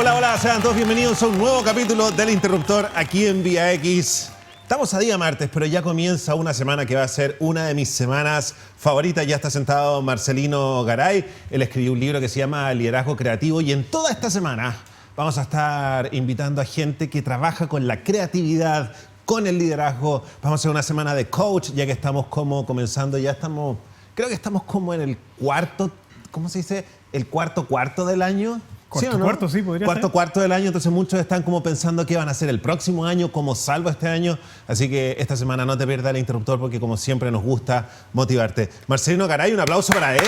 Hola, hola, sean todos bienvenidos a un nuevo capítulo del Interruptor aquí en Vía X. Estamos a día martes, pero ya comienza una semana que va a ser una de mis semanas favoritas. Ya está sentado Marcelino Garay. Él escribió un libro que se llama Liderazgo Creativo y en toda esta semana vamos a estar invitando a gente que trabaja con la creatividad, con el liderazgo. Vamos a hacer una semana de coach, ya que estamos como comenzando, creo que estamos como en el cuarto, ¿cómo se dice? El cuarto del año. Cuarto, sí, podría ser. Cuarto del año, entonces muchos están como pensando qué van a hacer el próximo año, cómo salvo este año. Así que esta semana no te pierdas el Interruptor porque como siempre nos gusta motivarte. Marcelino Garay, un aplauso para él.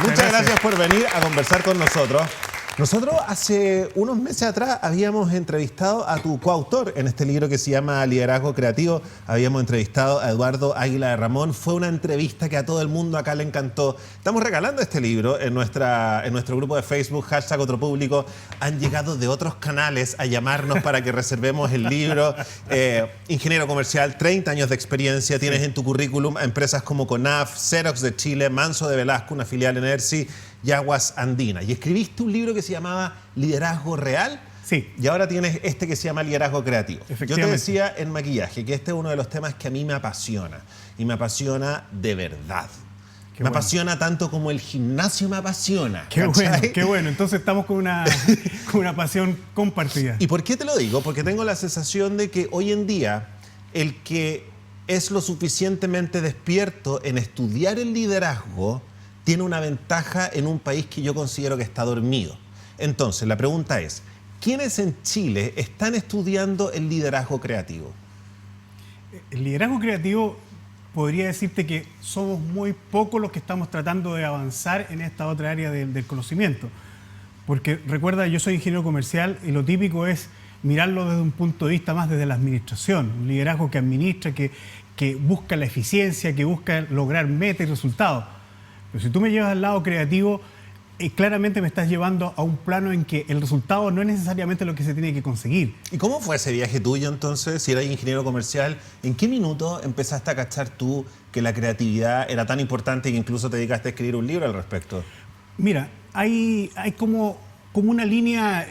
Muchas gracias por venir a conversar con nosotros. Nosotros hace unos meses atrás habíamos entrevistado a tu coautor en este libro que se llama Liderazgo Creativo. Habíamos entrevistado a Eduardo Águila de Ramón. Fue una entrevista que a todo el mundo acá le encantó. Estamos regalando este libro en nuestro grupo de Facebook, #OtroPúblico. Han llegado de otros canales a llamarnos para que reservemos el libro. Ingeniero comercial, 30 años de experiencia. Tienes en tu currículum a empresas como CONAF, Xerox de Chile, Manso de Velasco, una filial en ERSI, y Aguas Andinas. Y escribiste un libro que se llamaba Liderazgo Real. Sí. Y ahora tienes este que se llama Liderazgo Creativo. Yo te decía en maquillaje que este es uno de los temas que a mí me apasiona. Y me apasiona de verdad. Me apasiona tanto como el gimnasio me apasiona. Qué bueno, qué bueno. Entonces estamos con una pasión compartida. ¿Y por qué te lo digo? Porque tengo la sensación de que hoy en día el que es lo suficientemente despierto en estudiar el liderazgo tiene una ventaja en un país que yo considero que está dormido. Entonces, la pregunta es, ¿quiénes en Chile están estudiando el liderazgo creativo? El liderazgo creativo, podría decirte que somos muy pocos los que estamos tratando de avanzar en esta otra área del conocimiento. Porque recuerda, yo soy ingeniero comercial y lo típico es mirarlo desde un punto de vista más desde la administración. Un liderazgo que administra, que busca la eficiencia, que busca lograr metas y resultados. Pero si tú me llevas al lado creativo, claramente me estás llevando a un plano en que el resultado no es necesariamente lo que se tiene que conseguir. ¿Y cómo fue ese viaje tuyo entonces? Si eras ingeniero comercial, ¿en qué minuto empezaste a cachar tú que la creatividad era tan importante que incluso te dedicaste a escribir un libro al respecto? Mira, hay como una línea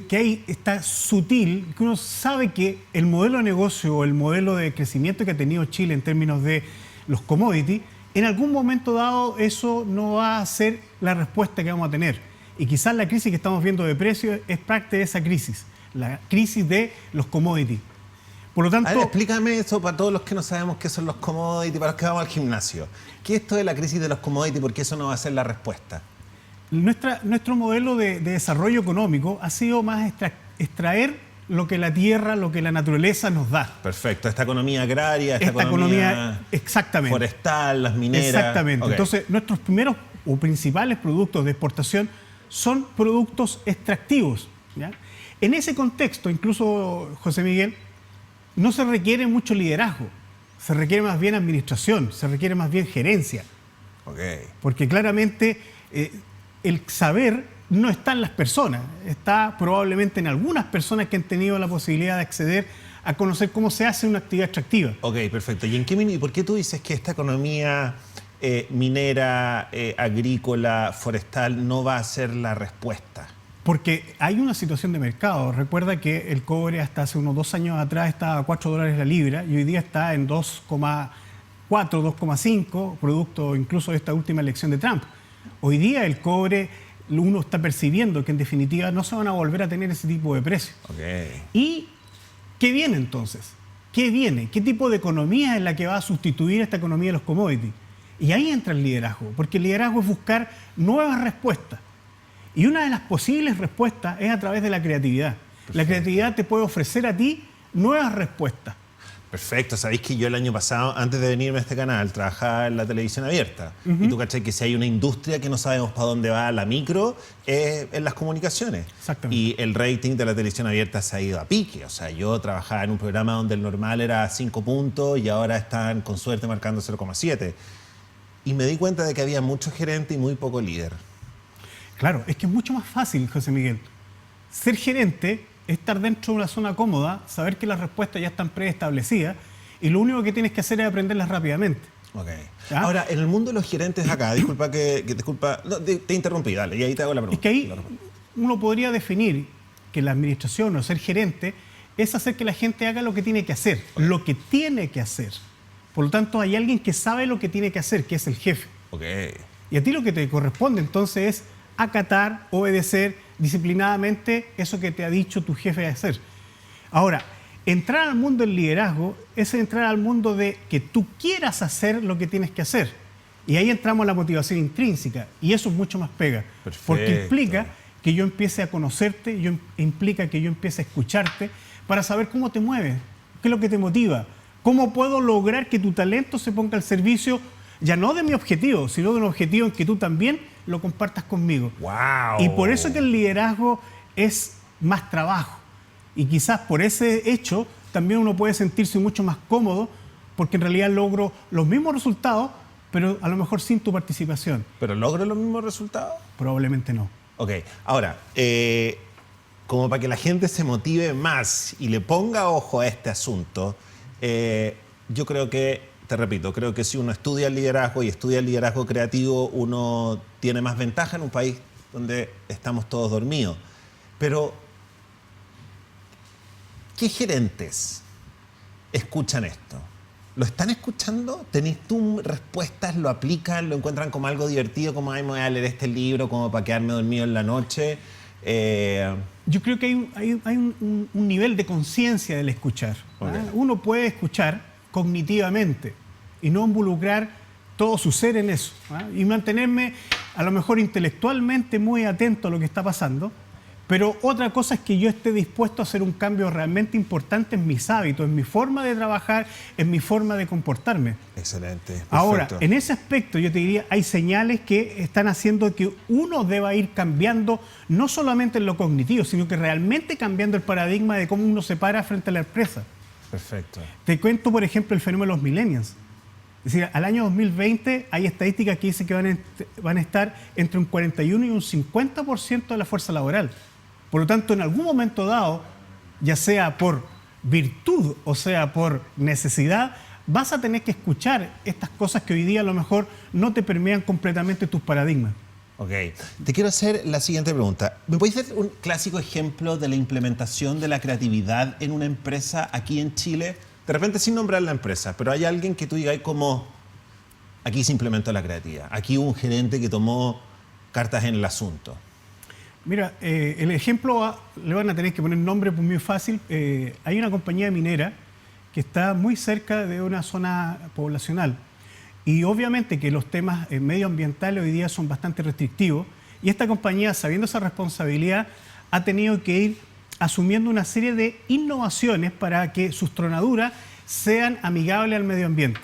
que ahí está sutil, que uno sabe que el modelo de negocio o el modelo de crecimiento que ha tenido Chile en términos de los commodities, en algún momento dado eso no va a ser la respuesta que vamos a tener. Y quizás la crisis que estamos viendo de precios es parte de esa crisis, la crisis de los commodities. Por lo tanto, a ver, explícame eso para todos los que no sabemos qué son los commodities, para los que vamos al gimnasio. ¿Qué es esto de la crisis de los commodities? Porque eso no va a ser la respuesta. Nuestro modelo de desarrollo económico ha sido más extraer lo que la tierra, lo que la naturaleza nos da. Perfecto, esta economía agraria, esta economía exactamente, forestal, las mineras. Exactamente. Okay. Entonces, nuestros primeros o principales productos de exportación son productos extractivos, ¿ya? En ese contexto, incluso, José Miguel, no se requiere mucho liderazgo, se requiere más bien administración, se requiere más bien gerencia. Okay. Porque claramente el saber no está en las personas, está probablemente en algunas personas que han tenido la posibilidad de acceder a conocer cómo se hace una actividad extractiva. Ok, perfecto. ¿Y por qué tú dices que esta economía minera, agrícola, forestal no va a ser la respuesta? Porque hay una situación de mercado. Recuerda que el cobre hasta hace unos 2 años atrás estaba a $4 la libra y hoy día está en 2,4, 2,5, producto incluso de esta última elección de Trump. Hoy día el cobre, uno está percibiendo que en definitiva no se van a volver a tener ese tipo de precios. Okay. ¿Y qué viene entonces? ¿Qué viene? ¿Qué tipo de economía es la que va a sustituir esta economía de los commodities? Y ahí entra el liderazgo, porque el liderazgo es buscar nuevas respuestas. Y una de las posibles respuestas es a través de la creatividad. Perfecto. La creatividad te puede ofrecer a ti nuevas respuestas. Perfecto. Sabéis que yo el año pasado, antes de venirme a este canal, trabajaba en la televisión abierta. Y tú cachai que si hay una industria que no sabemos para dónde va la micro, en las comunicaciones. Exactamente. Y el rating de la televisión abierta se ha ido a pique. O sea, yo trabajaba en un programa donde el normal era 5 puntos y ahora están con suerte marcando 0,7. Y me di cuenta de que había mucho gerente y muy poco líder. Claro, es que es mucho más fácil, José Miguel. Ser gerente, estar dentro de una zona cómoda, saber que las respuestas ya están preestablecidas y lo único que tienes que hacer es aprenderlas rápidamente. Okay. ¿Ya? Ahora, en el mundo de los gerentes acá, disculpa, no, te interrumpí, dale, y ahí te hago la pregunta. Es que ahí uno podría definir que la administración o ser gerente es hacer que la gente haga lo que tiene que hacer, lo que tiene que hacer. Por lo tanto, hay alguien que sabe lo que tiene que hacer, que es el jefe. Okay. Y a ti lo que te corresponde entonces es acatar, obedecer disciplinadamente eso que te ha dicho tu jefe de hacer. Ahora, entrar al mundo del liderazgo es entrar al mundo de que tú quieras hacer lo que tienes que hacer. Y ahí entramos a la motivación intrínseca. Y eso es mucho más pega. Perfecto. Porque implica que yo empiece a conocerte, implica que yo empiece a escucharte para saber cómo te mueves, qué es lo que te motiva, cómo puedo lograr que tu talento se ponga al servicio ya no de mi objetivo, sino de un objetivo en que tú también lo compartas conmigo. ¡Wow! Y por eso que el liderazgo es más trabajo. Y quizás por ese hecho también uno puede sentirse mucho más cómodo porque en realidad logro los mismos resultados, pero a lo mejor sin tu participación. ¿Pero logro los mismos resultados? Probablemente no. Ok, ahora, como para que la gente se motive más y le ponga ojo a este asunto, yo creo que, te repito, creo que si uno estudia el liderazgo y estudia el liderazgo creativo, uno tiene más ventaja en un país donde estamos todos dormidos. Pero, ¿qué gerentes escuchan esto? ¿Lo están escuchando? ¿Tenés tú respuestas? ¿Lo aplican? ¿Lo encuentran como algo divertido? Como, ay, me voy a leer este libro como para quedarme dormido en la noche? Yo creo que hay un nivel de conciencia del escuchar. Okay. Uno puede escuchar cognitivamente y no involucrar todo su ser en eso. Y mantenerme a lo mejor intelectualmente muy atento a lo que está pasando. Pero otra cosa es que yo esté dispuesto a hacer un cambio realmente importante en mis hábitos, en mi forma de trabajar, en mi forma de comportarme. Excelente. Perfecto. Ahora, en ese aspecto yo te diría, hay señales que están haciendo que uno deba ir cambiando, no solamente en lo cognitivo, sino que realmente cambiando el paradigma de cómo uno se para frente a la empresa. Perfecto. Te cuento, por ejemplo, el fenómeno de los millennials. Es decir, al año 2020 hay estadísticas que dicen que van a estar entre un 41 y un 50% de la fuerza laboral. Por lo tanto, en algún momento dado, ya sea por virtud o sea por necesidad, vas a tener que escuchar estas cosas que hoy día a lo mejor no te permean completamente tus paradigmas. Ok. Te quiero hacer la siguiente pregunta. ¿Me puedes hacer un clásico ejemplo de la implementación de la creatividad en una empresa aquí en Chile? De repente sin nombrar la empresa, pero hay alguien que tú digas como, aquí se implementó la creatividad. Aquí hubo un gerente que tomó cartas en el asunto. Mira, el ejemplo le van a tener que poner nombre, pues muy fácil. Hay una compañía minera que está muy cerca de una zona poblacional y obviamente que los temas medioambientales hoy día son bastante restrictivos y esta compañía, sabiendo esa responsabilidad, ha tenido que ir asumiendo una serie de innovaciones para que sus tronaduras sean amigables al medio ambiente.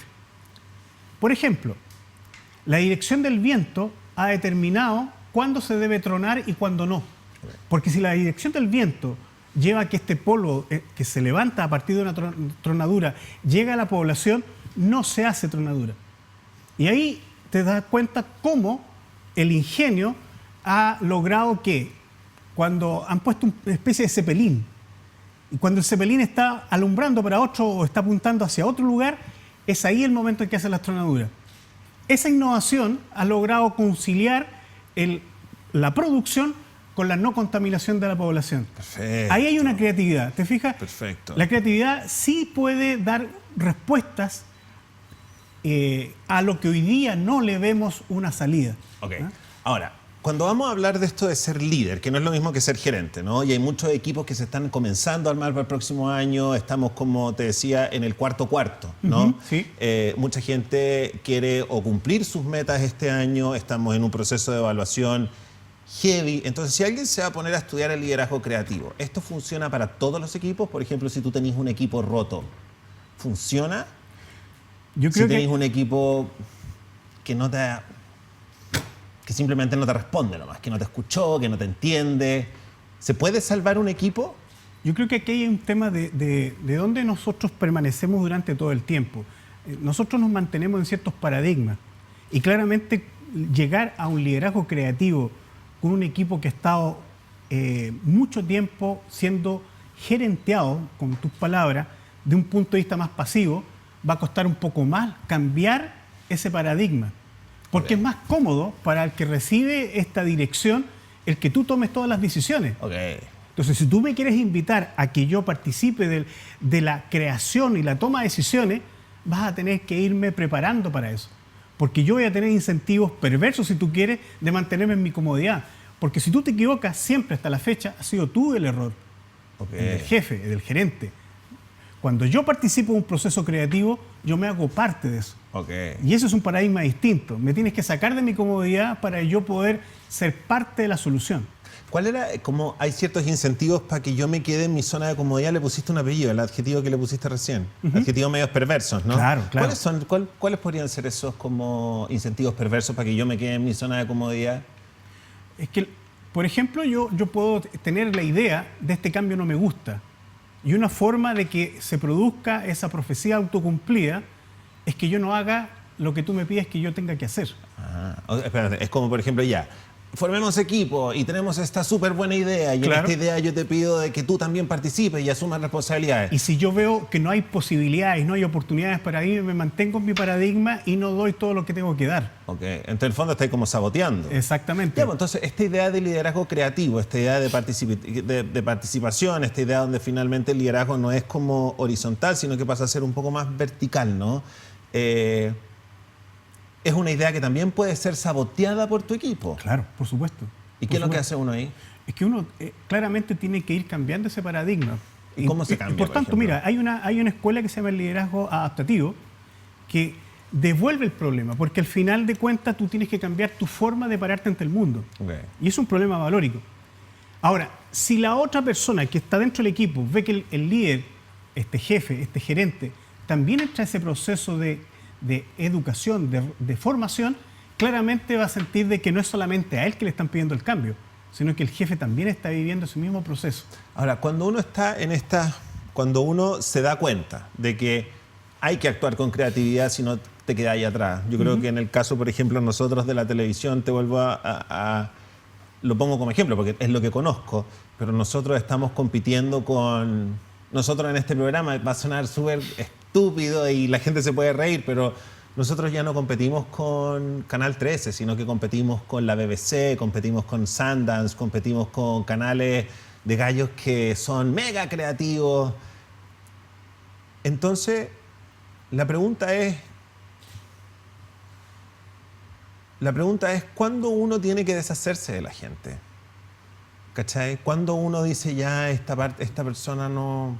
Por ejemplo, la dirección del viento ha determinado cuándo se debe tronar y cuándo no. Porque si la dirección del viento lleva a que este polvo que se levanta a partir de una tronadura llega a la población, no se hace tronadura. Y ahí te das cuenta cómo el ingenio ha logrado que cuando han puesto una especie de cepelín, y cuando el cepelín está alumbrando para otro o está apuntando hacia otro lugar, es ahí el momento en que hace la tronadura. Esa innovación ha logrado conciliar la producción con la no contaminación de la población. Perfecto. Ahí hay una creatividad, ¿te fijas? Perfecto. La creatividad sí puede dar respuestas a lo que hoy día no le vemos una salida. Ok. Ahora, cuando vamos a hablar de esto de ser líder, que no es lo mismo que ser gerente, ¿no? Y hay muchos equipos que se están comenzando a armar para el próximo año, estamos, como te decía, en el cuarto, ¿no? Sí. Mucha gente quiere o cumplir sus metas este año, estamos en un proceso de evaluación heavy. Entonces, si alguien se va a poner a estudiar el liderazgo creativo, ¿esto funciona para todos los equipos? Por ejemplo, si tú tenés un equipo roto, ¿funciona? Yo creo Si tenés un equipo que no te... que simplemente no te responde nomás, que no te escuchó, que no te entiende. ¿Se puede salvar un equipo? Yo creo que aquí hay un tema de dónde nosotros permanecemos durante todo el tiempo. Nosotros nos mantenemos en ciertos paradigmas y claramente llegar a un liderazgo creativo con un equipo que ha estado mucho tiempo siendo gerenteado, con tus palabras, de un punto de vista más pasivo, va a costar un poco más cambiar ese paradigma. Porque es más cómodo para el que recibe esta dirección el que tú tomes todas las decisiones. Ok. Entonces, si tú me quieres invitar a que yo participe de la creación y la toma de decisiones, vas a tener que irme preparando para eso. Porque yo voy a tener incentivos perversos, si tú quieres, de mantenerme en mi comodidad. Porque si tú te equivocas, siempre hasta la fecha, has sido tú el error. Okay. El del jefe, el del gerente. Cuando yo participo en un proceso creativo, yo me hago parte de eso. Okay. Y eso es un paradigma distinto. Me tienes que sacar de mi comodidad para yo poder ser parte de la solución. ¿Cuál era? Como hay ciertos incentivos para que yo me quede en mi zona de comodidad. Le pusiste un apellido, el adjetivo que le pusiste recién. Adjetivos medios perversos, ¿no? Claro, claro. ¿Cuáles podrían ser esos como incentivos perversos para que yo me quede en mi zona de comodidad? Es que, por ejemplo, yo puedo tener la idea de este cambio no me gusta. Y una forma de que se produzca esa profecía autocumplida es que yo no haga lo que tú me pides que yo tenga que hacer. Espérate, es como, por ejemplo, ya, formemos equipo y tenemos esta súper buena idea y Claro. en esta idea yo te pido de que tú también participes y asumas responsabilidades. Y si yo veo que no hay posibilidades, no hay oportunidades para mí, me mantengo en mi paradigma y no doy todo lo que tengo que dar. Ok, entonces en el fondo estáis como saboteando. Exactamente. Ya, pues, entonces, esta idea de liderazgo creativo, esta idea de participación, esta idea donde finalmente el liderazgo no es como horizontal, sino que pasa a ser un poco más vertical, ¿no? Es una idea que también puede ser saboteada por tu equipo. Claro, por supuesto. ¿Y qué es lo que hace uno ahí? Es que uno claramente tiene que ir cambiando ese paradigma. ¿Y cómo se cambia, Por por tanto, ejemplo? mira, hay una escuela que se llama el liderazgo adaptativo que devuelve el problema, porque al final de cuentas tú tienes que cambiar tu forma de pararte ante el mundo. Okay. Y es un problema valórico. Ahora, si la otra persona que está dentro del equipo ve que el líder, este jefe, este gerente, también entra a ese proceso de educación, de formación, claramente va a sentir de que no es solamente a él que le están pidiendo el cambio, sino que el jefe también está viviendo ese mismo proceso. Ahora, cuando uno está en cuando uno se da cuenta de que hay que actuar con creatividad si no te quedas ahí atrás. Yo creo que en el caso, por ejemplo, nosotros de la televisión, te vuelvo lo pongo como ejemplo porque es lo que conozco, pero nosotros estamos compitiendo con... Nosotros en este programa va a sonar súper estúpido y la gente se puede reír, pero nosotros ya no competimos con Canal 13, sino que competimos con la BBC, competimos con Sundance, competimos con canales de gallos que son mega creativos. Entonces, la pregunta es, ¿cuándo uno tiene que deshacerse de la gente? ¿Cachai? ¿Cuándo uno dice ya esta persona no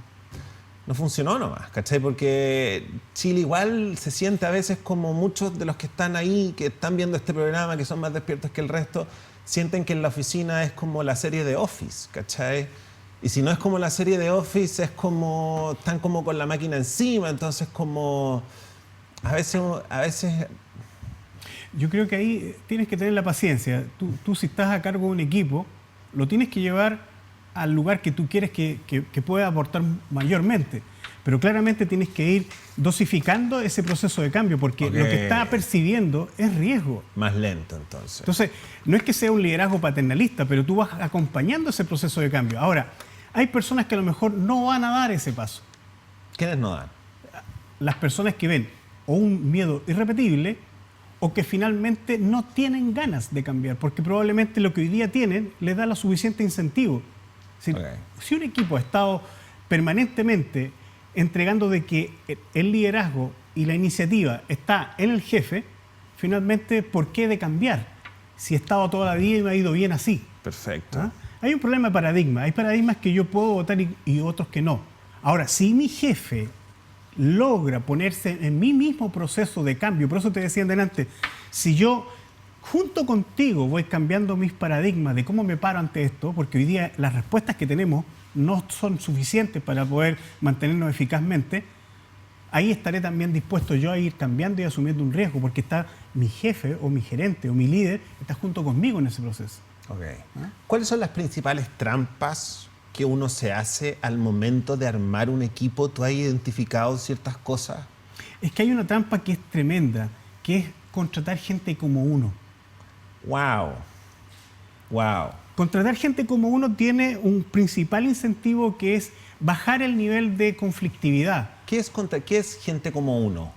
funcionó nomás? ¿Cachai? Porque Chile igual se siente a veces como muchos de los que están ahí, que están viendo este programa, que son más despiertos que el resto, sienten que en la oficina es como la serie de Office, ¿cachai? Y si no es como la serie de Office, es como, están como con la máquina encima, entonces como, a veces... Yo creo que ahí tienes que tener la paciencia. Tú si estás a cargo de un equipo, lo tienes que llevar al lugar que tú quieres que pueda aportar mayormente. Pero claramente tienes que ir dosificando ese proceso de cambio, porque lo que está percibiendo es riesgo. Más lento, entonces. Entonces, no es que sea un liderazgo paternalista, pero tú vas acompañando ese proceso de cambio. Ahora, hay personas que a lo mejor no van a dar ese paso. ¿Quiénes no dan? Las personas que ven o un miedo irrepetible o que finalmente no tienen ganas de cambiar, porque probablemente lo que hoy día tienen les da lo suficiente incentivo. Si un equipo ha estado permanentemente entregando de que el liderazgo y la iniciativa está en el jefe, finalmente, ¿por qué de cambiar? Si he estado toda la vida y me ha ido bien así. Perfecto. ¿Ah? Hay un problema de paradigma. Hay paradigmas que yo puedo votar y otros que no. Ahora, si mi jefe logra ponerse en mi mismo proceso de cambio, por eso te decía antes, si yo junto contigo voy cambiando mis paradigmas de cómo me paro ante esto, porque hoy día las respuestas que tenemos no son suficientes para poder mantenernos eficazmente, ahí estaré también dispuesto yo a ir cambiando y asumiendo un riesgo, porque está mi jefe o mi gerente o mi líder, está junto conmigo en ese proceso. Okay. ¿Cuáles son las principales trampas que uno se hace al momento de armar un equipo? ¿Tú has identificado ciertas cosas? Es que hay una trampa que es tremenda, que es contratar gente como uno. Wow. Contratar gente como uno tiene un principal incentivo que es bajar el nivel de conflictividad. ¿Qué es gente como uno?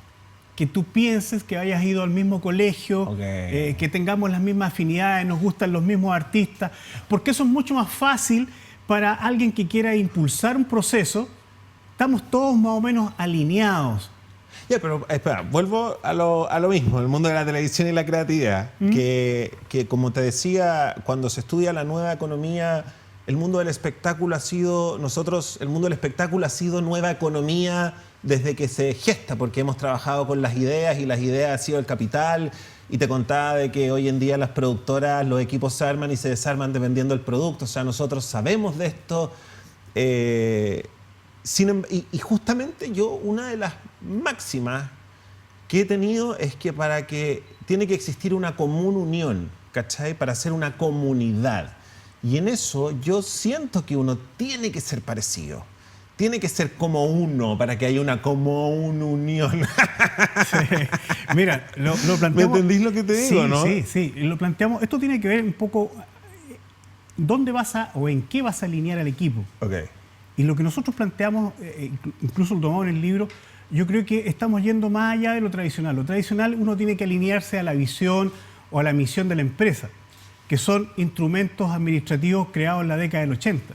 Que tú pienses que hayas ido al mismo colegio, que tengamos las mismas afinidades, nos gustan los mismos artistas, porque eso es mucho más fácil para alguien que quiera impulsar un proceso, estamos todos más o menos alineados. Ya, pero espera, vuelvo a lo mismo, el mundo de la televisión y la creatividad, que como te decía, cuando se estudia la nueva economía, el mundo del espectáculo ha sido, el mundo del espectáculo ha sido nueva economía desde que se gesta, porque hemos trabajado con las ideas y las ideas han sido el capital, y te contaba de que hoy en día las productoras, los equipos se arman y se desarman dependiendo del producto, o sea, nosotros sabemos de esto. Y justamente yo, una de las máximas que he tenido es que tiene que existir una común unión, ¿cachai? Para ser una comunidad. Y en eso yo siento que uno tiene que ser parecido. Tiene que ser como uno para que haya una común unión. Sí. Mira, lo planteamos... ¿Me entendís lo que te digo, sí, no? Sí, lo planteamos. Esto tiene que ver un poco dónde o en qué vas a alinear al equipo. Ok. Y lo que nosotros planteamos, incluso lo tomamos en el libro, yo creo que estamos yendo más allá de lo tradicional. Lo tradicional uno tiene que alinearse a la visión o a la misión de la empresa, que son instrumentos administrativos creados en la década del 80.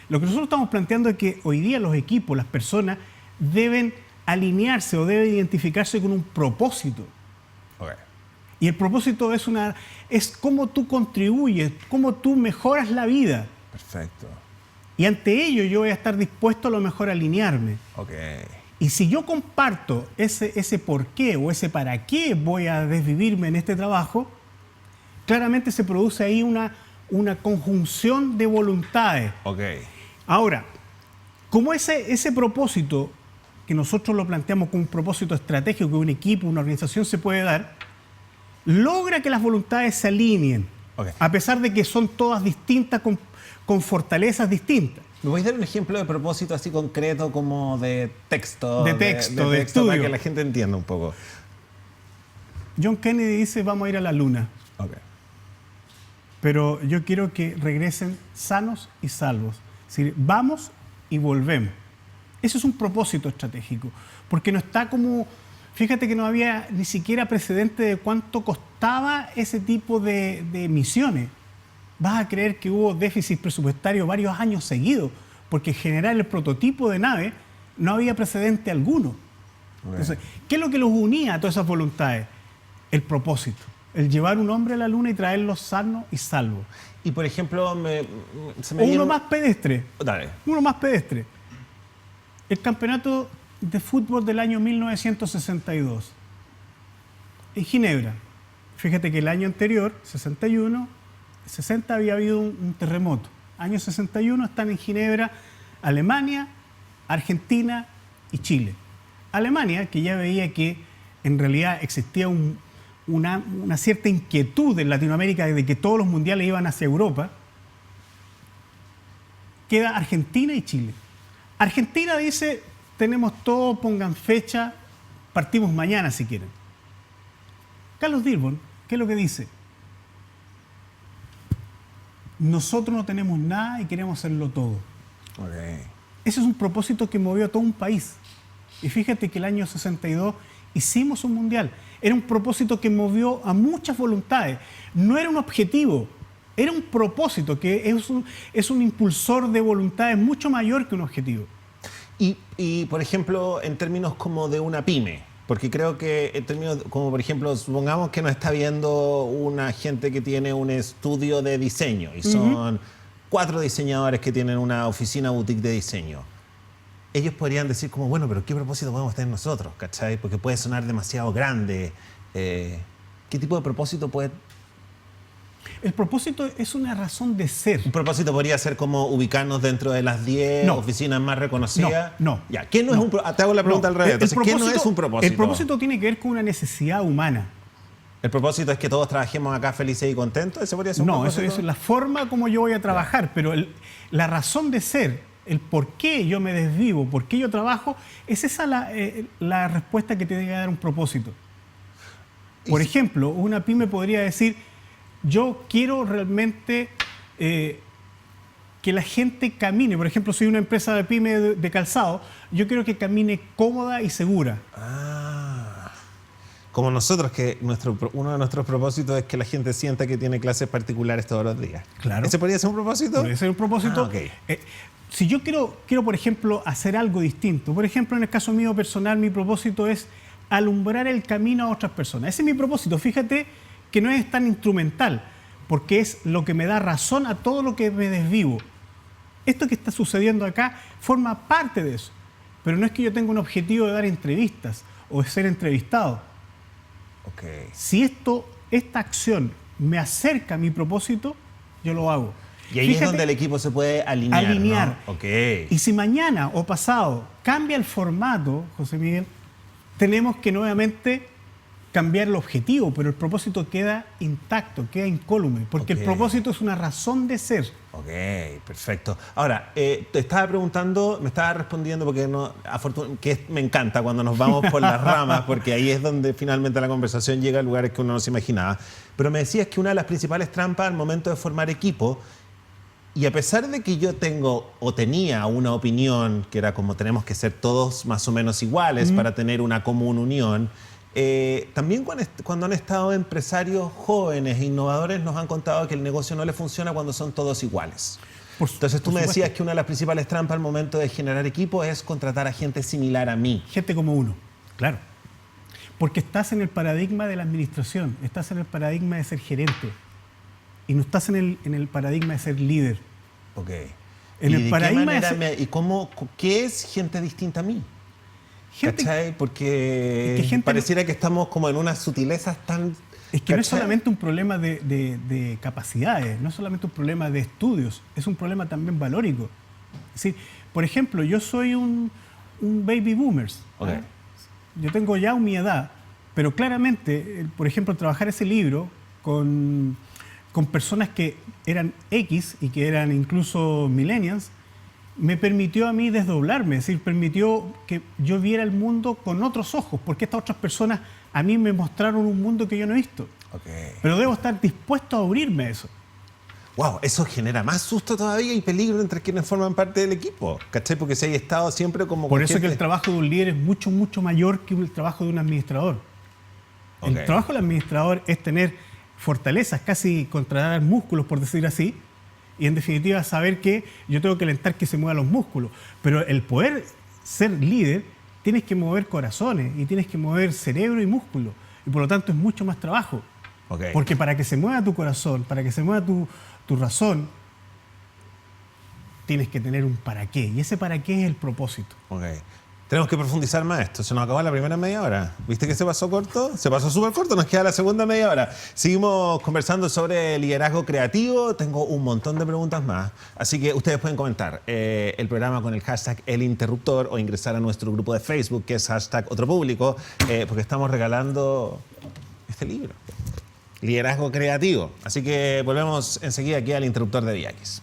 Lo que nosotros estamos planteando es que hoy día los equipos, las personas, deben alinearse o deben identificarse con un propósito. Ok. Y el propósito es cómo tú contribuyes, cómo tú mejoras la vida. Perfecto. Y ante ello yo voy a estar dispuesto a lo mejor a alinearme. Ok. Y si yo comparto ese por qué o ese para qué voy a desvivirme en este trabajo, claramente se produce ahí una conjunción de voluntades. Ok. Ahora, como ese propósito, que nosotros lo planteamos como un propósito estratégico que un equipo, una organización se puede dar, logra que las voluntades se alineen, Ok. a pesar de que son todas distintas, con fortalezas distintas. ¿Me podéis dar un ejemplo de propósito así concreto como de texto? De texto, de para estudio. que la gente entienda un poco. John Kennedy dice, vamos a ir a la luna, Ok. pero yo quiero que regresen sanos y salvos. Es decir, vamos y volvemos. Eso es un propósito estratégico, porque no está como... Fíjate que no había ni siquiera precedente de cuánto costaba ese tipo de misiones. Vas a creer que hubo déficit presupuestario varios años seguidos, porque generar el prototipo de nave no había precedente alguno. Entonces, ¿qué es lo que los unía a todas esas voluntades? El propósito, el llevar un hombre a la luna y traerlo sano y salvo. Y por ejemplo, Uno más pedestre. Dale. Uno más pedestre. El campeonato de fútbol del año 1962 en Ginebra. Fíjate que el año anterior, 60 había habido un terremoto. Año 61 están en Ginebra Alemania, Argentina y Chile. Alemania, que ya veía que en realidad existía una cierta inquietud en Latinoamérica de que todos los mundiales iban hacia Europa, queda Argentina y Chile. Argentina dice, tenemos todo, pongan fecha, partimos mañana si quieren. Carlos Dilbon, ¿qué es lo que dice? Nosotros no tenemos nada y queremos hacerlo todo. Okay. Ese es un propósito que movió a todo un país. Y fíjate que el año 62 hicimos un mundial. Era un propósito que movió a muchas voluntades. No era un objetivo, era un propósito que es un impulsor de voluntades mucho mayor que un objetivo. Y, por ejemplo, en términos como de una pyme, porque creo que en términos como, por ejemplo, supongamos que nos está viendo una gente que tiene un estudio de diseño y son 4 diseñadores que tienen una oficina boutique de diseño. Ellos podrían decir como, bueno, pero ¿qué propósito podemos tener nosotros? ¿Cachai? Porque puede sonar demasiado grande. ¿Qué tipo de propósito puede...? El propósito es una razón de ser. Un propósito podría ser como ubicarnos dentro de las 10 oficinas más reconocidas. No. Ya, ¿qué no es un te hago la pregunta al revés. Entonces, ¿qué no es un propósito? El propósito tiene que ver con una necesidad humana. ¿El propósito es que todos trabajemos acá felices y contentos? ¿Ese podría ser un propósito? No, eso es la forma como yo voy a trabajar, pero la razón de ser, el por qué yo me desvivo, por qué yo trabajo, es esa la respuesta que tiene que dar un propósito. Por ejemplo, una pyme podría decir, yo quiero realmente que la gente camine. Por ejemplo, soy una empresa de pyme de calzado, yo quiero que camine cómoda y segura. como nosotros, que uno de nuestros propósitos es que la gente sienta que tiene clases particulares todos los días. Claro. ¿Ese podría ser un propósito? Podría ser un propósito. Ah, ok. Si yo quiero, por ejemplo, hacer algo distinto, por ejemplo, en el caso mío personal, mi propósito es alumbrar el camino a otras personas. Ese es mi propósito. Fíjate que no es tan instrumental, porque es lo que me da razón a todo lo que me desvivo. Esto que está sucediendo acá forma parte de eso. Pero no es que yo tenga un objetivo de dar entrevistas o de ser entrevistado. Okay. Si esta acción me acerca a mi propósito, yo lo hago. Y ahí es donde el equipo se puede alinear. ¿No? Okay. Y si mañana o pasado cambia el formato, José Miguel, tenemos que nuevamente cambiar el objetivo, pero el propósito queda intacto, queda incólume, porque el propósito es una razón de ser. Ok, perfecto. Ahora, te estaba preguntando, me estaba respondiendo porque me encanta cuando nos vamos por las ramas, porque ahí es donde finalmente la conversación llega a lugares que uno no se imaginaba. Pero me decías que una de las principales trampas al momento de formar equipo, y a pesar de que yo tenía una opinión que era como tenemos que ser todos más o menos iguales para tener una común unión, también cuando han estado empresarios jóvenes e innovadores nos han contado que el negocio no le funciona cuando son todos iguales. Entonces tú me decías que una de las principales trampas al momento de generar equipo es contratar a gente similar a mí. Gente como uno, claro. Porque estás en el paradigma de la administración, estás en el paradigma de ser gerente y no estás en el paradigma de ser líder. Ok. En el paradigma ¿qué es gente distinta a mí? ¿Cachai? Porque gente pareciera que estamos como en unas sutilezas tan... Es que no es solamente un problema de capacidades, no es solamente un problema de estudios, es un problema también valórico. Es decir, por ejemplo, yo soy un baby boomers. Okay. Yo tengo ya mi edad, pero claramente, por ejemplo, trabajar ese libro con personas que eran X y que eran incluso millennials, me permitió a mí desdoblarme, es decir, permitió que yo viera el mundo con otros ojos, porque estas otras personas a mí me mostraron un mundo que yo no he visto. Okay. Pero debo estar dispuesto a abrirme a eso. Wow, eso genera más susto todavía y peligro entre quienes forman parte del equipo, ¿cachai? Porque si hay estado siempre como... Por eso que el trabajo de un líder es mucho, mucho mayor que el trabajo de un administrador. Okay. El trabajo del administrador es tener fortalezas, casi contratar músculos, por decir así, y en definitiva saber que yo tengo que alentar que se muevan los músculos. Pero el poder ser líder, tienes que mover corazones y tienes que mover cerebro y músculo. Y por lo tanto es mucho más trabajo. Okay. Porque para que se mueva tu corazón, para que se mueva tu razón, tienes que tener un para qué. Y ese para qué es el propósito. Okay. Tenemos que profundizar más esto. Se nos acabó la primera media hora. ¿Viste que se pasó corto? Se pasó súper corto. Nos queda la segunda media hora. Seguimos conversando sobre liderazgo creativo. Tengo un montón de preguntas más. Así que ustedes pueden comentar el programa con el hashtag El Interruptor o ingresar a nuestro grupo de Facebook, que es hashtag Otro Público, porque estamos regalando este libro. Liderazgo creativo. Así que volvemos enseguida aquí al Interruptor de VX.